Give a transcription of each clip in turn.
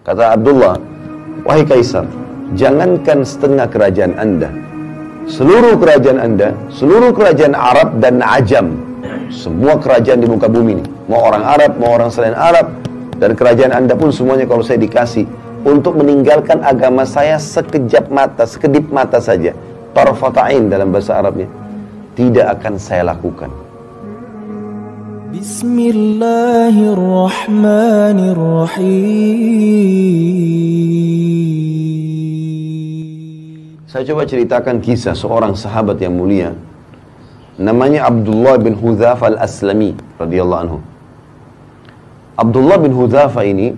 Kata Abdullah, wahai Kaisar, jangankan setengah kerajaan Anda, seluruh kerajaan Anda, seluruh kerajaan Arab dan Ajam, semua kerajaan di muka bumi ini, mau orang Arab, mau orang selain Arab, dan kerajaan Anda pun semuanya kalau saya dikasih untuk meninggalkan agama saya sekejap mata, sekedip mata saja, tarfatain dalam bahasa Arabnya, tidak akan saya lakukan. Bismillahirrahmanirrahim. Saya coba ceritakan kisah seorang sahabat yang mulia, namanya Abdullah bin Hudzafa al-Aslami radhiyallahu anhu. Abdullah bin Hudzafa ini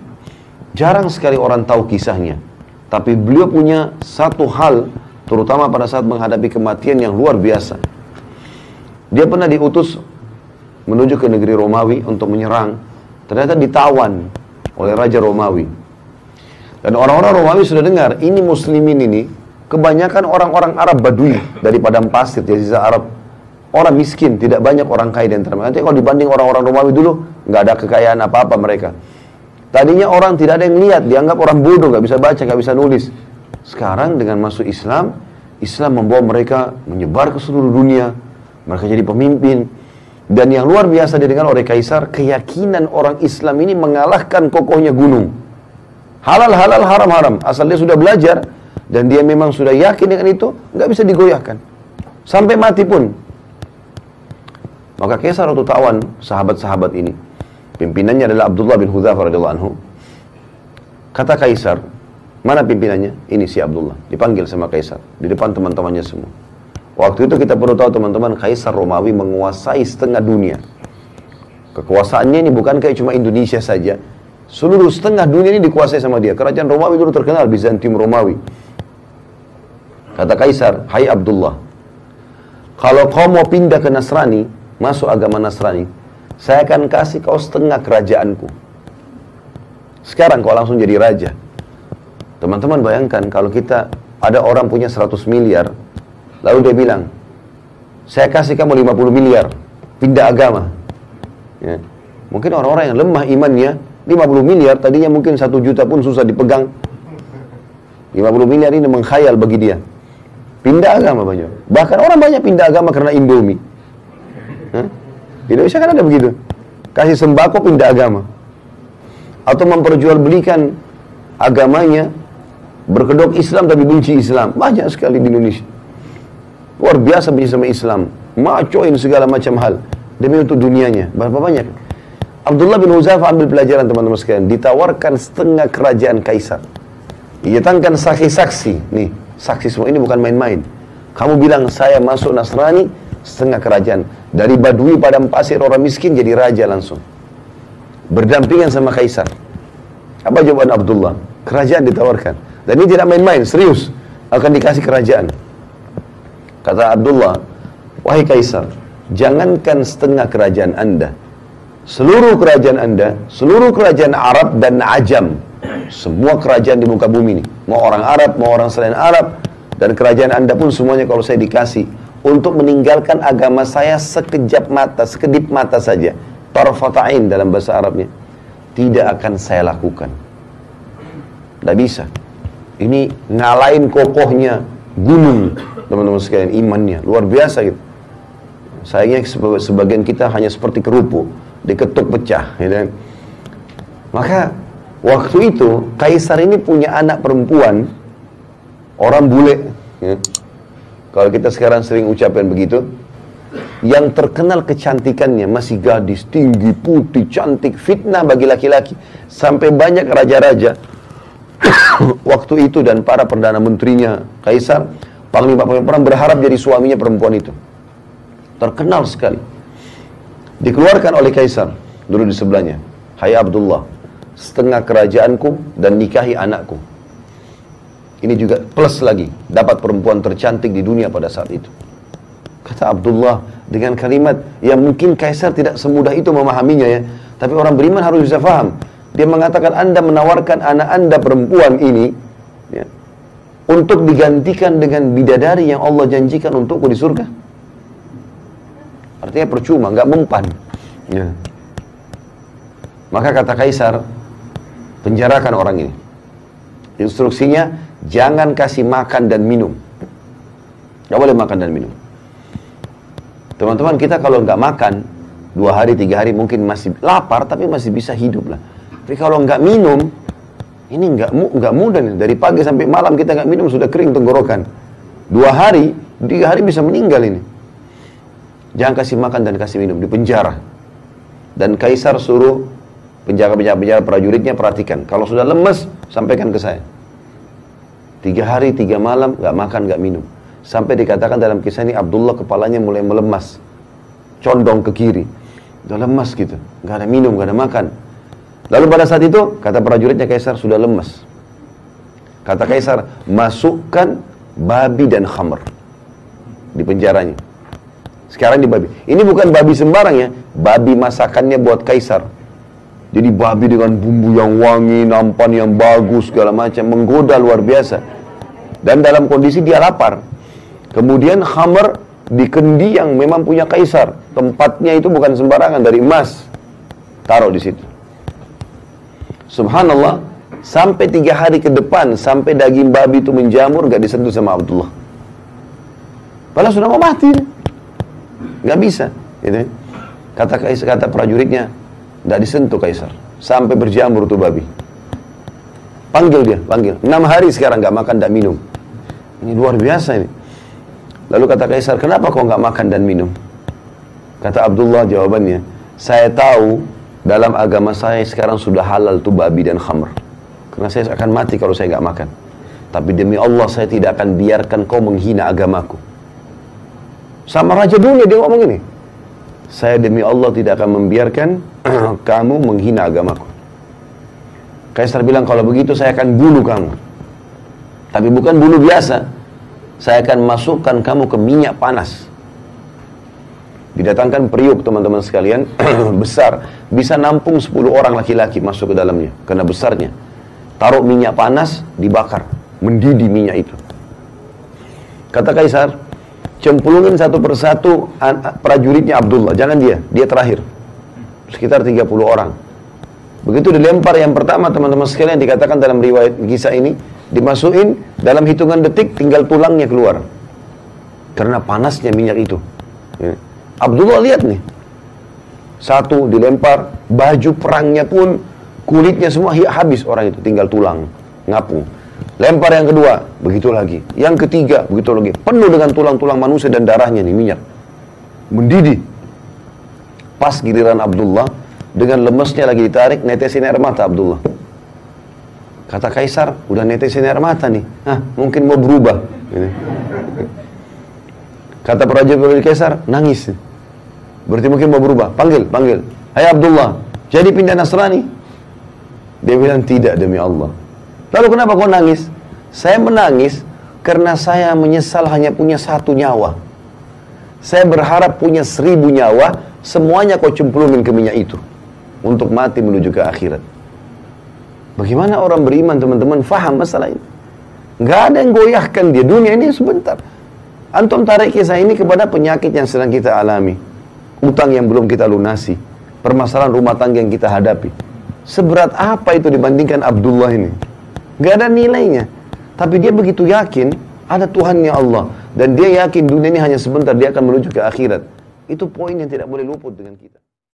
jarang sekali orang tahu kisahnya, tapi beliau punya satu hal, terutama pada saat menghadapi kematian, yang luar biasa. Dia pernah diutus menuju ke negeri Romawi untuk menyerang, ternyata ditawan oleh Raja Romawi. Dan orang-orang Romawi sudah dengar, ini muslimin ini kebanyakan orang-orang Arab Badui dari padang pasir, jadi sisa Arab, orang miskin, tidak banyak orang kaya di antara mereka. Nanti kalau dibanding orang-orang Romawi dulu, nggak ada kekayaan apa-apa mereka. Tadinya orang tidak ada yang lihat, dianggap orang bodoh, nggak bisa baca, nggak bisa nulis. Sekarang dengan masuk Islam, Islam membawa mereka menyebar ke seluruh dunia, mereka jadi pemimpin. Dan yang luar biasa didengar oleh Kaisar, keyakinan orang Islam ini mengalahkan kokohnya gunung. Halal halal, haram haram, asal dia sudah belajar dan dia memang sudah yakin dengan itu, nggak bisa digoyahkan sampai mati pun. Maka Kaisar waktu tawan sahabat-sahabat ini, pimpinannya adalah Abdullah bin Hudzafa radhiyallahu anhu. Kata Kaisar, mana pimpinannya? Ini si Abdullah. Dipanggil sama Kaisar di depan teman-temannya semua. Waktu itu kita perlu tahu teman-teman, Kaisar Romawi menguasai setengah dunia. Kekuasaannya ini bukan kayak cuma Indonesia saja. Seluruh setengah dunia ini dikuasai sama dia. Kerajaan Romawi dulu terkenal, Bizantium Romawi. Kata Kaisar, hai Abdullah, kalau kau mau pindah ke Nasrani, masuk agama Nasrani, saya akan kasih kau setengah kerajaanku. Sekarang kau langsung jadi raja. Teman-teman bayangkan kalau kita ada orang punya 100 miliar, lalu dia bilang, saya kasih kamu 50 miliar, pindah agama. Ya. Mungkin orang-orang yang lemah imannya, 50 miliar, tadinya mungkin 1 juta pun susah dipegang. 50 miliar ini mengkhayal bagi dia. Pindah agama banyak. Bahkan orang banyak pindah agama karena Indomie. Di Indonesia kan ada begitu. Kasih sembako pindah agama. Atau memperjualbelikan agamanya, berkedok Islam tapi benci Islam. Banyak sekali di Indonesia. Luar biasa benci sama Islam. Macoin segala macam hal demi untuk dunianya. Berapa banyak? Abdullah bin Hudzafa ambil pelajaran teman-teman sekalian. Ditawarkan setengah kerajaan Kaisar. Didatangkan saksi-saksi. Nih, saksi semua ini bukan main-main. Kamu bilang saya masuk Nasrani, setengah kerajaan. Dari Badui padang pasir orang miskin jadi raja langsung. Berdampingan sama Kaisar. Apa jawaban Abdullah? Kerajaan ditawarkan. Dan ini tidak main-main, serius. Akan dikasih kerajaan. Kata Abdullah, wahai Kaisar, jangankan setengah kerajaan Anda, seluruh kerajaan Anda, seluruh kerajaan Arab dan Ajam, semua kerajaan di muka bumi ini, mau orang Arab, mau orang selain Arab, dan kerajaan Anda pun semuanya kalau saya dikasih untuk meninggalkan agama saya sekejap mata, sekedip mata saja, tarfatain dalam bahasa Arabnya, tidak akan saya lakukan. Tidak bisa. Ini ngalahin kokohnya gunung, teman-teman sekalian, imannya luar biasa gitu. Sayangnya sebagian kita hanya seperti kerupuk, diketuk pecah, ya kan? Maka waktu itu Kaisar ini punya anak perempuan, orang bule, ya. Kalau kita sekarang sering ucapkan begitu, yang terkenal kecantikannya, masih gadis, tinggi, putih, cantik, fitnah bagi laki-laki, sampai banyak raja-raja waktu itu dan para perdana menterinya Kaisar, panglima perang berharap jadi suaminya perempuan itu. Terkenal sekali. Dikeluarkan oleh Kaisar, duduk di sebelahnya, hai Abdullah, setengah kerajaanku dan nikahi anakku. Ini juga plus lagi, dapat perempuan tercantik di dunia pada saat itu. Kata Abdullah dengan kalimat yang mungkin Kaisar tidak semudah itu memahaminya ya, tapi orang beriman harus bisa faham. Dia mengatakan, Anda menawarkan anak Anda perempuan ini ya, untuk digantikan dengan bidadari yang Allah janjikan untukku di surga. Artinya percuma, nggak mempan. Ya. Maka kata Kaisar, penjarakan orang ini. Instruksinya, jangan kasih makan dan minum. Nggak boleh makan dan minum. Teman-teman, kita kalau nggak makan 2 hari, 3 hari mungkin masih lapar, tapi masih bisa hidup lah. Tapi kalau nggak minum, ini nggak mudah nih. Dari pagi sampai malam kita nggak minum, sudah kering tenggorokan. 2 hari, 3 hari bisa meninggal ini. Jangan kasih makan dan kasih minum, di penjara. Dan kaisar suruh penjaga-penjaga prajuritnya perhatikan. Kalau sudah lemes, sampaikan ke saya. 3 hari, 3 malam, nggak makan, nggak minum. Sampai dikatakan dalam kisah ini, Abdullah kepalanya mulai melemas. Condong ke kiri. Udah lemas gitu. Nggak ada minum, nggak ada makan. Lalu pada saat itu, kata prajuritnya kaisar, sudah lemas. Kata kaisar, masukkan babi dan khamr di penjaranya. Sekarang di babi. Ini bukan babi sembarang ya. Babi masakannya buat kaisar. Jadi babi dengan bumbu yang wangi, nampan yang bagus, segala macam. Menggoda luar biasa. Dan dalam kondisi dia lapar. Kemudian khamr di kendi yang memang punya kaisar. Tempatnya itu bukan sembarangan, dari emas. Taruh di situ. Subhanallah. Sampai 3 hari ke depan, sampai daging babi itu menjamur, gak disentuh sama Abdullah. Padahal sudah mau mati. Gak bisa. Gitu. Kata prajuritnya, gak disentuh kaisar. Sampai berjamur tuh babi. Panggil dia, panggil. 6 hari sekarang gak makan, gak minum. Ini luar biasa ini. Lalu kata kaisar, kenapa kau gak makan dan minum? Kata Abdullah jawabannya, saya tahu dalam agama saya sekarang sudah halal tuh babi dan khamr. Karena saya akan mati kalau saya gak makan. Tapi demi Allah saya tidak akan biarkan kau menghina agamaku. Sama raja dunia dia ngomong ini. Saya demi Allah tidak akan membiarkan kamu menghina agamaku. Kaisar bilang, kalau begitu saya akan bunuh kamu. Tapi bukan bunuh biasa. Saya akan masukkan kamu ke minyak panas. Didatangkan periuk teman-teman sekalian, besar. Bisa nampung 10 orang laki-laki masuk ke dalamnya. Karena besarnya. Taruh minyak panas, dibakar. Mendidih minyak itu. Kata kaisar, cemplungin satu persatu prajuritnya Abdullah. Jangan dia terakhir. Sekitar 30 orang. Begitu dilempar yang pertama, teman-teman sekalian, dikatakan dalam riwayat kisah ini, dimasukin dalam hitungan detik, tinggal tulangnya keluar. Karena panasnya minyak itu. Abdullah lihat nih. Satu dilempar, baju perangnya pun, kulitnya semua habis orang itu. Tinggal tulang, ngapung. Lempar yang kedua, begitu lagi. Yang ketiga, begitu lagi. Penuh dengan tulang-tulang manusia dan darahnya nih, minyak. Mendidih. Pas giliran Abdullah, dengan lemesnya lagi ditarik, netesin air mata Abdullah. Kata kaisar, udah netesin air mata nih. Mungkin mau berubah. Kata prajurit kaisar, nangis. Berarti mungkin mau berubah. Panggil. Hai Abdullah, jadi pindah Nasrani? Dia bilang, tidak demi Allah. Lalu kenapa kau nangis? Saya menangis karena saya menyesal hanya punya 1 nyawa. Saya berharap punya 1000 nyawa, semuanya kau cemplungin ke minyak itu. Untuk mati menuju ke akhirat. Bagaimana orang beriman teman-teman faham masalah ini? Nggak ada yang goyahkan dia. Dunia ini sebentar. Antum tarik kisah ini kepada penyakit yang sedang kita alami. Utang yang belum kita lunasi. Permasalahan rumah tangga yang kita hadapi. Seberat apa itu dibandingkan Abdullah ini? Nggak ada nilainya. Tapi dia begitu yakin ada Tuhannya Allah. Dan dia yakin dunia ini hanya sebentar, dia akan menuju ke akhirat. Itu poin yang tidak boleh luput dengan kita.